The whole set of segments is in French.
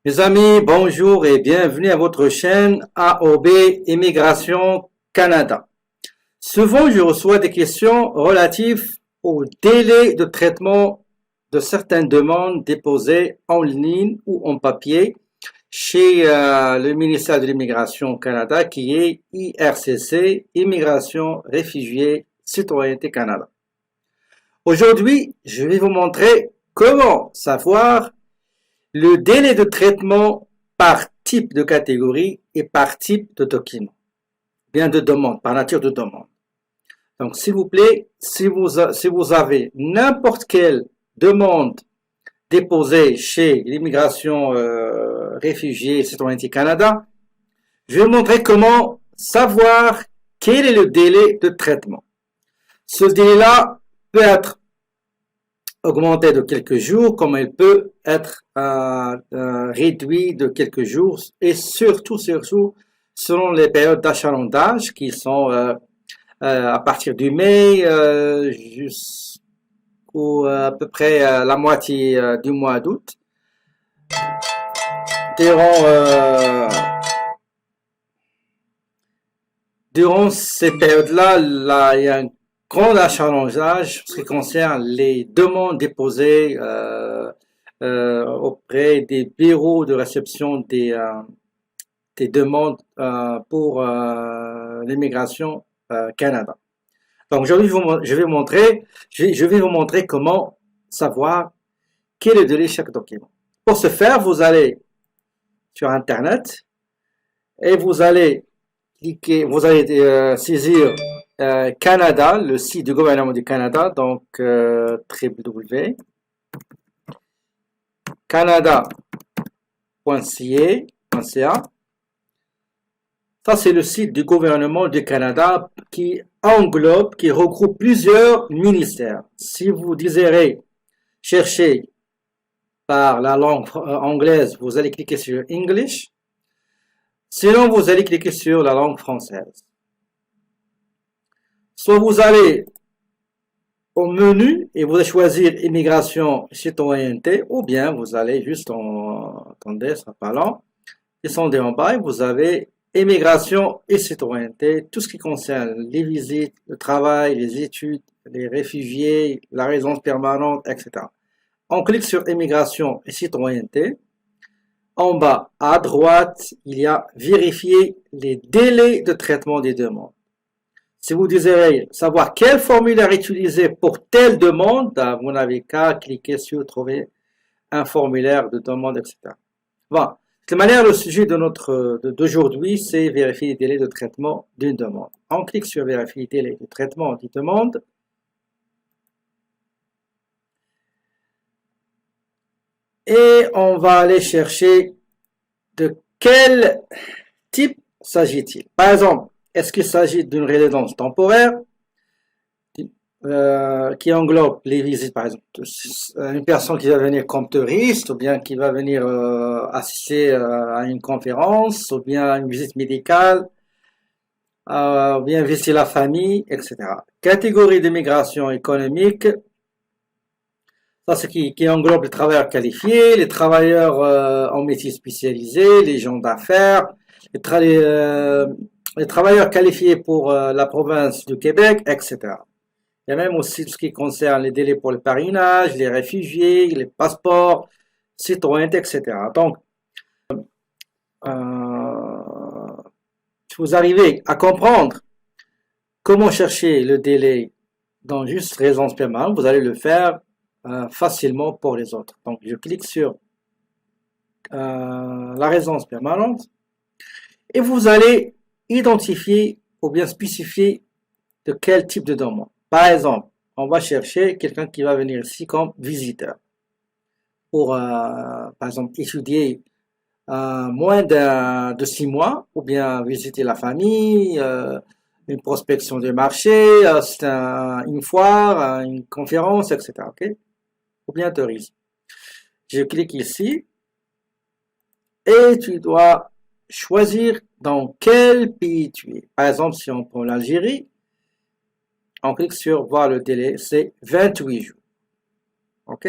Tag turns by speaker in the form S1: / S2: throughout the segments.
S1: Mes amis, bonjour et bienvenue à votre chaîne AOB Immigration Canada. Souvent, je reçois des questions relatives au délai de traitement de certaines demandes déposées en ligne ou en papier chez le ministère de l'Immigration Canada qui est IRCC, Immigration, Réfugiés, Citoyenneté Canada. Aujourd'hui, je vais vous montrer comment savoir le délai de traitement par type de catégorie et par type de document, bien de demande, par nature de demande. Donc, s'il vous plaît, si vous avez n'importe quelle demande déposée chez l'immigration réfugiés et citoyenneté Canada, je vais vous montrer comment savoir quel est le délai de traitement. Ce délai-là peut être augmenté de quelques jours, comme il peut être réduit de quelques jours, et surtout selon les périodes d'achalandage qui sont à partir du mai jusqu'à à peu près la moitié du mois d'août. Durant ces périodes-là, il y a un grand achalandage en ce qui concerne les demandes déposées auprès des bureaux de réception des demandes pour l'immigration Canada. Donc aujourd'hui, je vais vous montrer comment savoir quel est le délai de chaque document. Pour ce faire, vous allez sur Internet et vous allez cliquer, vous allez saisir Canada, le site du gouvernement du Canada, donc www.canada.ca. Ça, c'est le site du gouvernement du Canada qui englobe, qui regroupe plusieurs ministères. Si vous désirez chercher par la langue anglaise, vous allez cliquer sur English. Sinon, vous allez cliquer sur la langue française. Soit vous allez au menu et vous allez choisir immigration citoyenneté, ou bien vous allez juste attendez, ça pas lent, descendez en bas et vous avez immigration et citoyenneté, tout ce qui concerne les visites, le travail, les études, les réfugiés, la résidence permanente, etc. On clique sur immigration et citoyenneté. En bas à droite, il y a vérifier les délais de traitement des demandes. Si vous désirez savoir quel formulaire utiliser pour telle demande, vous n'avez qu'à cliquer sur trouver un formulaire de demande, etc. Bon, de toute manière, le sujet d'aujourd'hui, c'est vérifier les délais de traitement d'une demande. On clique sur vérifier les délais de traitement d'une demande. Et on va aller chercher de quel type s'agit-il. Par exemple, est-ce qu'il s'agit d'une résidence temporaire qui englobe les visites, par exemple, une personne qui va venir comme touriste, ou bien qui va venir assister à une conférence, ou bien à une visite médicale, ou bien visiter la famille, etc. Catégorie d'immigration économique, ça c'est qui englobe les travailleurs qualifiés, les travailleurs en métier spécialisé, les gens d'affaires, les travailleurs qualifiés pour la province du Québec, etc. Il y a même aussi tout ce qui concerne les délais pour le parrainage, les réfugiés, les passeports, citoyenneté, etc. Donc, si vous arrivez à comprendre comment chercher le délai dans juste résidence permanente, vous allez le faire facilement pour les autres. Donc, je clique sur la résidence permanente et vous allez identifier ou bien spécifier de quel type de demande. Par exemple, on va chercher quelqu'un qui va venir ici comme visiteur pour, par exemple, étudier moins de 6 mois ou bien visiter la famille, une prospection de marché, c'est une foire, une conférence, etc. Okay? Ou bien tourisme. Je clique ici et tu dois choisir dans quel pays tu es. Par exemple, si on prend l'Algérie, on clique sur voir le délai, c'est 28 jours. OK?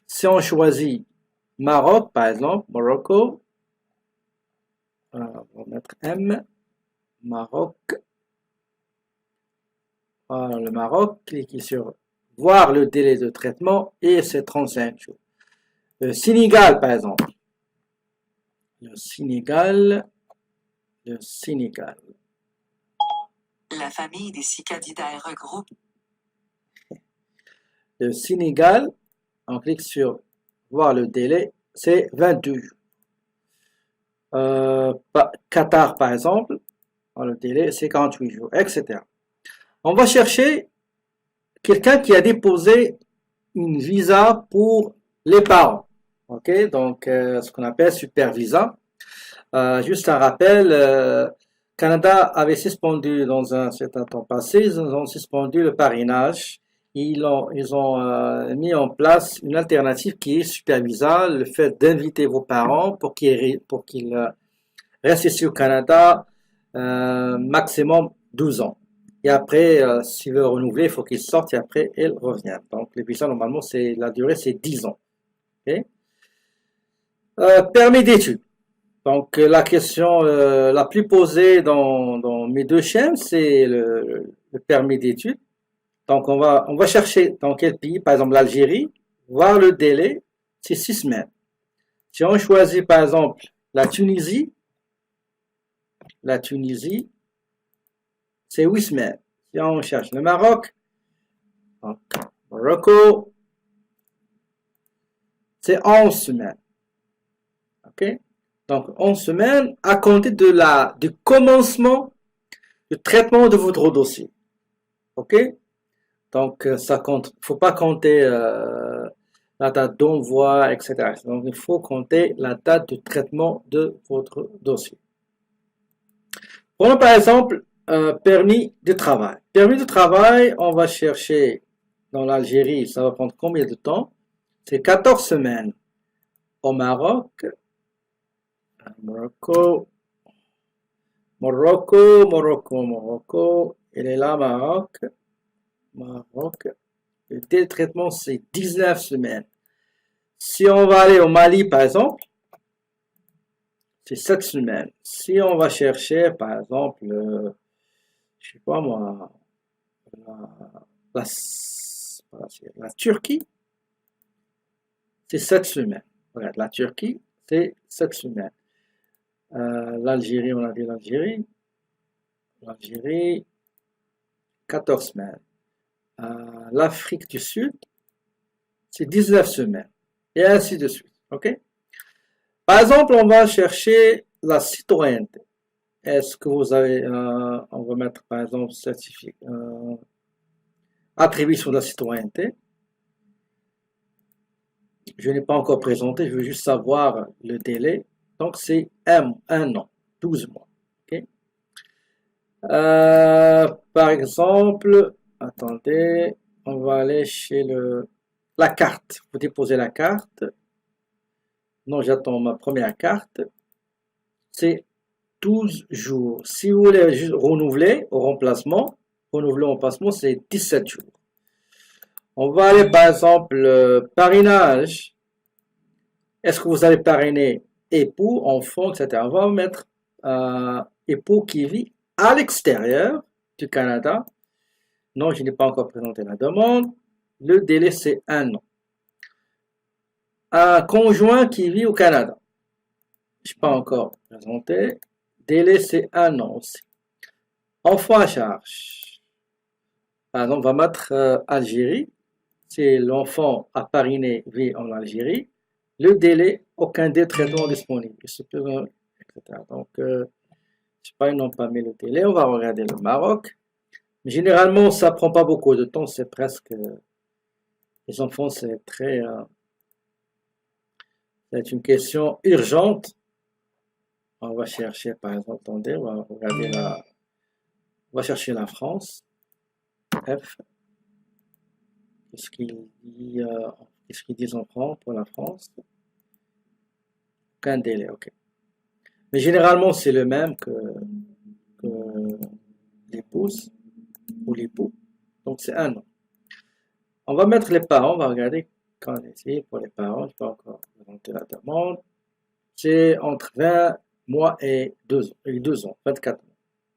S1: Si on choisit Maroc, par exemple, Morocco, on va mettre M, Maroc, voilà, le Maroc, cliquez sur voir le délai de traitement et c'est 35 jours. Le Sénégal, par exemple, le Sénégal, le Sénégal.
S2: La famille des Cicadidae regroupe.
S1: Le Sénégal, on clique sur voir le délai, c'est 22 jours. Qatar, par exemple, le délai, c'est 48 jours, etc. On va chercher quelqu'un qui a déposé une visa pour les parents. Ok, donc ce qu'on appelle super visa. Juste un rappel, Canada avait suspendu dans un certain temps passé, ils ont suspendu le parrainage. Ils ont mis en place une alternative qui est super visa, le fait d'inviter vos parents pour qu'ils restent ici au Canada maximum 12 ans. Et après, s'ils veulent renouveler, il faut qu'ils sortent et après, ils reviennent. Donc, les visas, normalement, la durée, c'est 10 ans. Okay? Permis d'études. Donc, la question la plus posée dans mes deux chaînes, c'est le permis d'études. Donc, on va chercher dans quel pays, par exemple l'Algérie, voir le délai, c'est 6 semaines. Si on choisit, par exemple, la Tunisie, c'est 8 semaines. Si on cherche le Maroc, donc, Morocco, c'est 11 semaines. OK? Donc, 11 semaines à compter du commencement du traitement de votre dossier. OK? Donc, ça compte. Il ne faut pas compter la date d'envoi, etc. Donc, il faut compter la date de traitement de votre dossier. Prenons par exemple permis de travail. Permis de travail, on va chercher dans l'Algérie, ça va prendre combien de temps? C'est 14 semaines. Au Maroc, Morocco, il est là, Maroc. Le délai de traitement, c'est 19 semaines. Si on va aller au Mali, par exemple, c'est 7 semaines. Si on va chercher, par exemple, je sais pas moi, la, la Turquie, c'est 7 semaines. Regarde, la Turquie, c'est 7 semaines. L'Algérie, on a dit l'Algérie. L'Algérie, 14 semaines. L'Afrique du Sud, c'est 19 semaines. Et ainsi de suite. OK? Par exemple, on va chercher la citoyenneté. Est-ce que vous avez, on va mettre par exemple certificat, attribution de la citoyenneté. Je n'ai pas encore présenté, je veux juste savoir le délai. Donc c'est un an, 12 mois. Okay? Par exemple, attendez, on va aller chez la carte. Vous déposez la carte. Non, j'attends ma première carte. C'est 12 jours. Si vous voulez juste renouveler au remplacement, c'est 17 jours. On va aller par exemple, parrainage. Est-ce que vous allez parrainer époux, enfant, etc. On va mettre époux qui vit à l'extérieur du Canada. Non, je n'ai pas encore présenté la demande. Le délai, c'est un an. Un conjoint qui vit au Canada. Je n'ai pas encore présenté. Délai, c'est un an aussi. Enfant à charge. Par exemple, on va mettre Algérie. Si l'enfant a parrainé vit en Algérie, le délai, aucun des traitements disponibles, etc. Donc, je sais pas, ils n'ont pas mis le délai. On va regarder le Maroc. Généralement, ça prend pas beaucoup de temps. C'est presque, les enfants, c'est très, c'est une question urgente. On va chercher, par exemple, attendez, on va regarder on va chercher la France. F. Qu'est-ce qu'ils disent en France pour la France? Aucun délai, ok. Mais généralement, c'est le même que l'épouse ou l'époux. Donc, c'est un an. On va mettre les parents, on va regarder quand on essaye pour les parents. Je pas encore le présenter la demande. C'est entre 20 mois et 2 ans, 24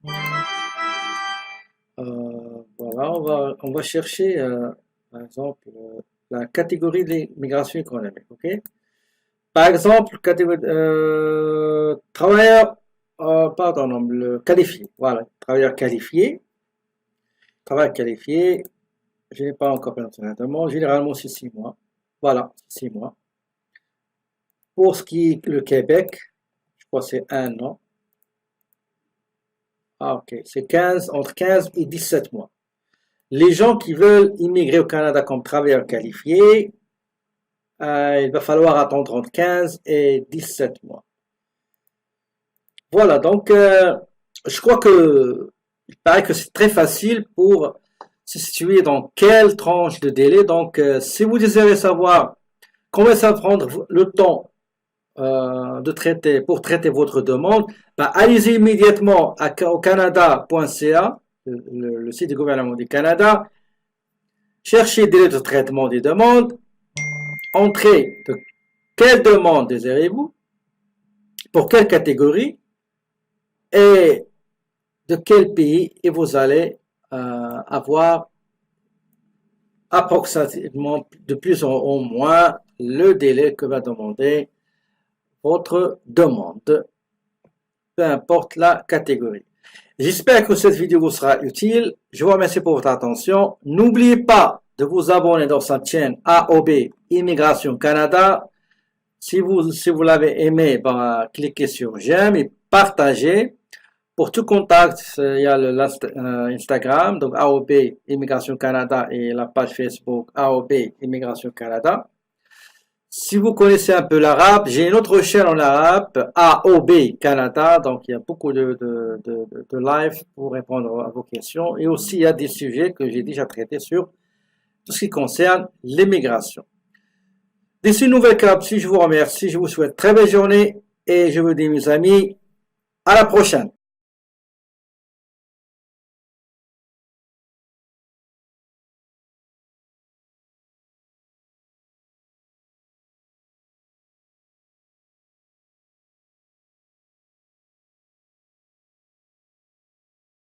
S1: mois. Voilà, on va chercher, par exemple, la catégorie de l'immigration économique, ok? Par exemple, catégorie, travailleur, pardon, non, le qualifié, voilà, travailleur qualifié, travail qualifié, je n'ai pas encore présenté la demande, généralement c'est 6 mois, voilà, 6 mois. Pour ce qui est le Québec, je crois que c'est 1 an. Ah, ok, c'est entre 15 et 17 mois. Les gens qui veulent immigrer au Canada comme travailleurs qualifiés, il va falloir attendre entre 15 et 17 mois. Voilà, donc je crois que il paraît que c'est très facile pour se situer dans quelle tranche de délai. Donc, si vous désirez savoir combien ça va prendre le temps pour traiter votre demande, allez-y immédiatement au canada.ca, le site du gouvernement du Canada, cherchez délai de traitement des demandes, entrez de quelle demande désirez-vous, pour quelle catégorie et de quel pays, et vous allez avoir approximativement de plus en moins le délai que va demander votre demande, peu importe la catégorie. J'espère que cette vidéo vous sera utile. Je vous remercie pour votre attention. N'oubliez pas de vous abonner dans cette chaîne AOB Immigration Canada. Si vous l'avez aimé, cliquez sur j'aime et partagez. Pour tout contact, il y a l'Instagram, donc AOB Immigration Canada, et la page Facebook AOB Immigration Canada. Si vous connaissez un peu l'arabe, j'ai une autre chaîne en arabe, AOB Canada, donc il y a beaucoup de live pour répondre à vos questions. Et aussi, il y a des sujets que j'ai déjà traités sur tout ce qui concerne l'immigration. D'ici une nouvelle capsule, je vous remercie, je vous souhaite une très belle journée et je vous dis, mes amis, à la prochaine.